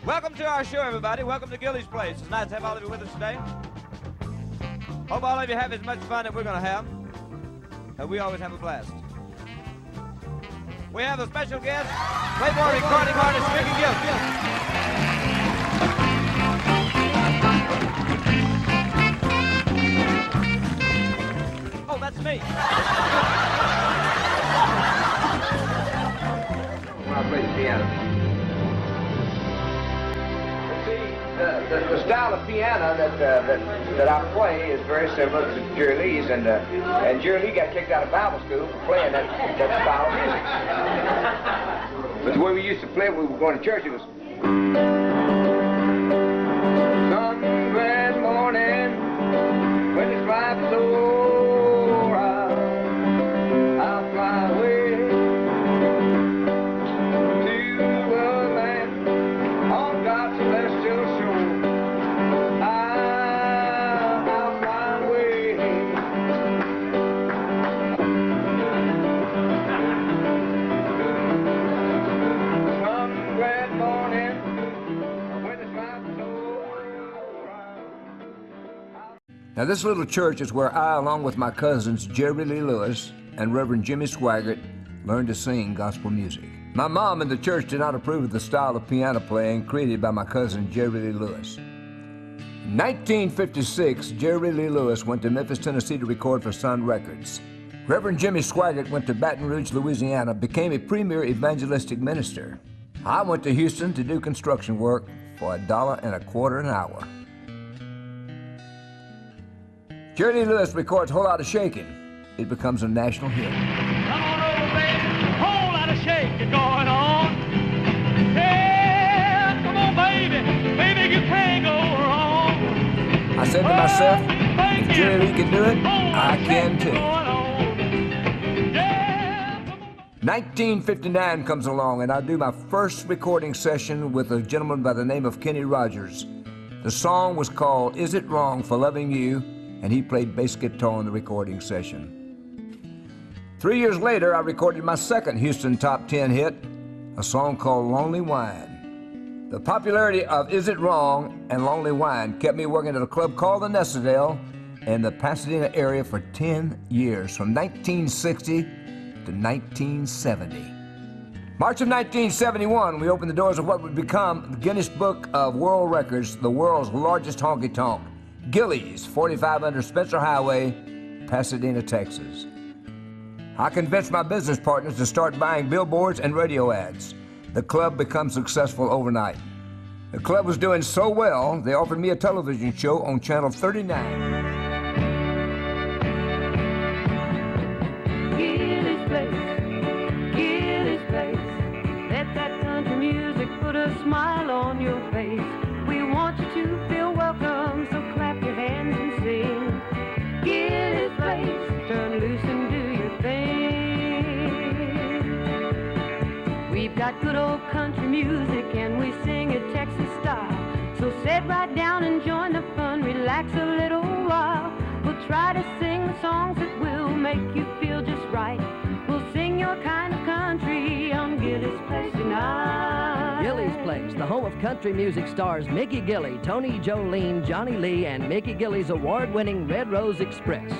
Welcome to our show, everybody. Welcome to Gilly's Place. It's nice to have all of you with us today. Hope all of you have as much fun as we're going to have. We always have a blast. We have a special guest, Playboy recording artist Mickey Gilly. Oh, that's me. When I play the piano. The style of piano that I play is very similar to Jerry Lee's, and Jerry Lee got kicked out of Bible school for playing that style of music. But the way we used to play when we were going to church, it was some grand morning when this life is over, I'll fly away. Now, this little church is where I, along with my cousins Jerry Lee Lewis and Reverend Jimmy Swaggart, learned to sing gospel music. My mom and the church did not approve of the style of piano playing created by my cousin Jerry Lee Lewis. In 1956, Jerry Lee Lewis went to Memphis, Tennessee to record for Sun Records. Reverend Jimmy Swaggart went to Baton Rouge, Louisiana, became a premier evangelistic minister. I went to Houston to do construction work for $1.25 an hour. Jerry Lee Lewis records Whole Lotta Shakin'. It becomes a national hit. Come on over, baby, whole lot of shaking going on. Yeah, come on, baby, you can't go wrong. I said to myself, if Jerry Lee can do it, I can too. 1959 comes along, and I do my first recording session with a gentleman by the name of Kenny Rogers. The song was called Is It Wrong for Loving You? And he played bass guitar on the recording session. 3 years later, I recorded my second Houston Top 10 hit, a song called Lonely Wine. The popularity of Is It Wrong and Lonely Wine kept me working at a club called the Nestadale in the Pasadena area for 10 years, from 1960 to 1970. March of 1971, we opened the doors of what would become the Guinness Book of World Records, the world's largest honky-tonk. Gillies, 4500 Spencer Highway, Pasadena, Texas. I convinced my business partners to start buying billboards and radio ads. The club becomes successful overnight. The club was doing so well, they offered me a television show on Channel 39. Gilly's place, let that country music put a smile on your face. We want you to feel welcome, so clap your hands and sing. Gilly's place, turn loose and do your thing. We've got good old country music and we sing it Texas style. So sit right down and join the fun, relax a little while. We'll try to sing the songs that will make you feel just right. We'll sing your kind of country on Gilly's Place tonight. Gilly's Place, the home of country music stars Mickey Gilly, Tony Jolene, Johnny Lee, and Mickey Gilly's award-winning Red Rose Express.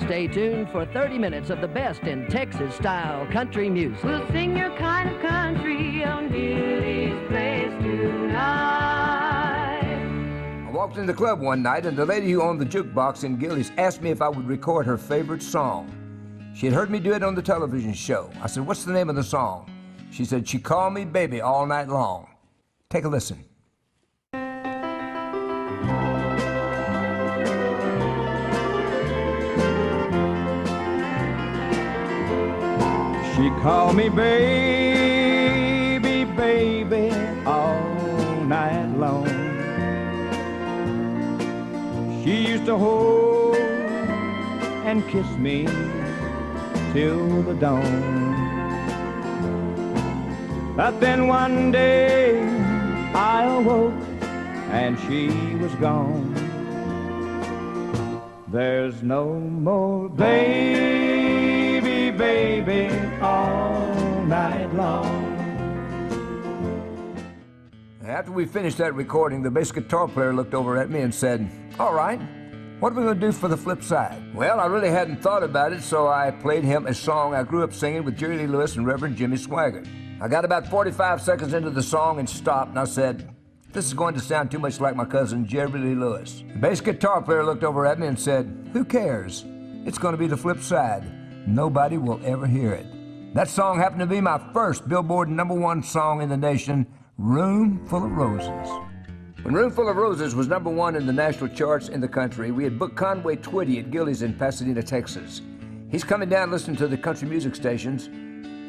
Stay tuned for 30 minutes of the best in Texas-style country music. We'll sing your kind of country on Gilly's Place tonight. I walked in the club one night and the lady who owned the jukebox in Gillies asked me if I would record her favorite song. She had heard me do it on the television show. I said, "What's the name of the song?" She said, "She Called Me Baby All Night Long." Take a listen. She called me baby, baby, all night long. She used to hold and kiss me till the dawn. But then one day I awoke and she was gone. There's no more baby, baby, all night long. After we finished that recording, the bass guitar player looked over at me and said, "All right, what are we going to do for the flip side?" Well, I really hadn't thought about it, so I played him a song I grew up singing with Jerry Lee Lewis and Reverend Jimmy Swaggart. I got about 45 seconds into the song and stopped, and I said, "This is going to sound too much like my cousin Jerry Lee Lewis." The bass guitar player looked over at me and said, "Who cares? It's going to be the flip side. Nobody will ever hear it." That song happened to be my first Billboard #1 song in the nation, Room Full of Roses. When Room Full of Roses was #1 in the national charts in the country, we had booked Conway Twitty at Gillies in Pasadena, Texas. He's coming down listening to the country music stations,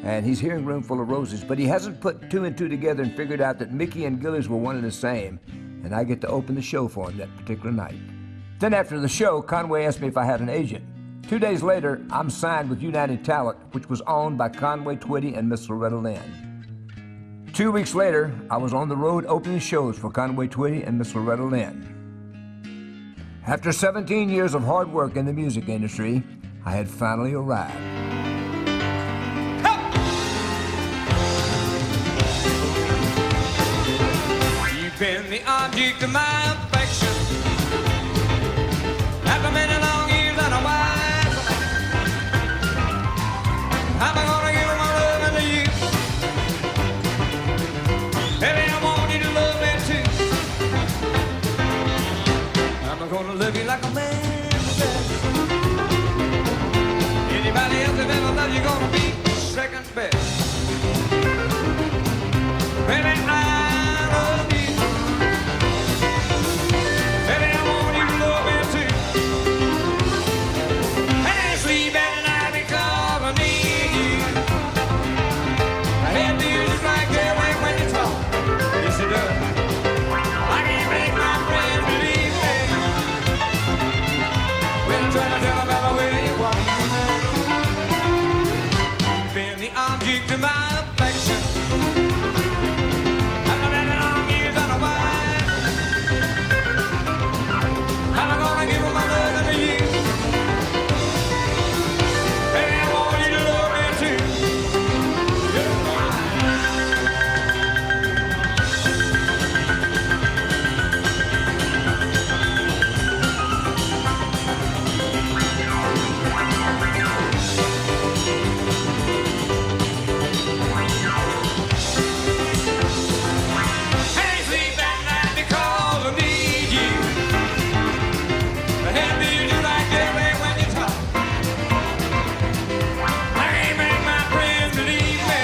and he's hearing Room Full of Roses, but he hasn't put 2 and 2 together and figured out that Mickey and Gillies were one and the same, and I get to open the show for him that particular night. Then after the show, Conway asked me if I had an agent. 2 days later, I'm signed with United Talent, which was owned by Conway Twitty and Miss Loretta Lynn. 2 weeks later, I was on the road opening shows for Conway Twitty and Miss Loretta Lynn. After 17 years of hard work in the music industry, I had finally arrived. You've been the object of my affection after many long years and a wife. I'm gonna give my love to you. Baby, I want you to love me too. I'm gonna love you like a man does. Anybody else that ever loved you gonna be second best. Baby, I love you. Baby, I want you to love me too. I can't sleep at night because I need you. I had to use like that way when you talk. Yes, it does. I can't make my friends believe me when I try to tell them about the way you walk. You've been the object of my affection. After many long years and a wife, I'm gonna give my love to you. Baby, I want you to love me too. Can't sleep at night because I need you. I had to use you like that way when you talk. I can't make my friends believe me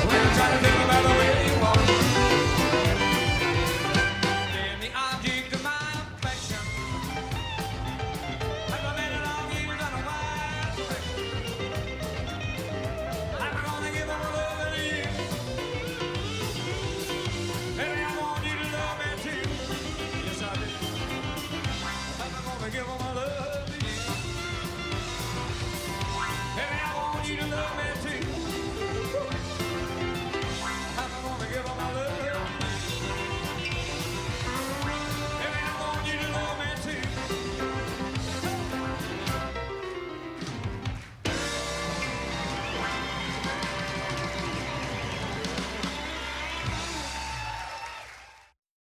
when I try to tell them about the way you walk. Been the object of my affection. After many long years and a wife, I'm gonna give my love to you. Baby, I want you to love me too. Yes, I do. I'm gonna give my love to you. Baby, I want you to love me too.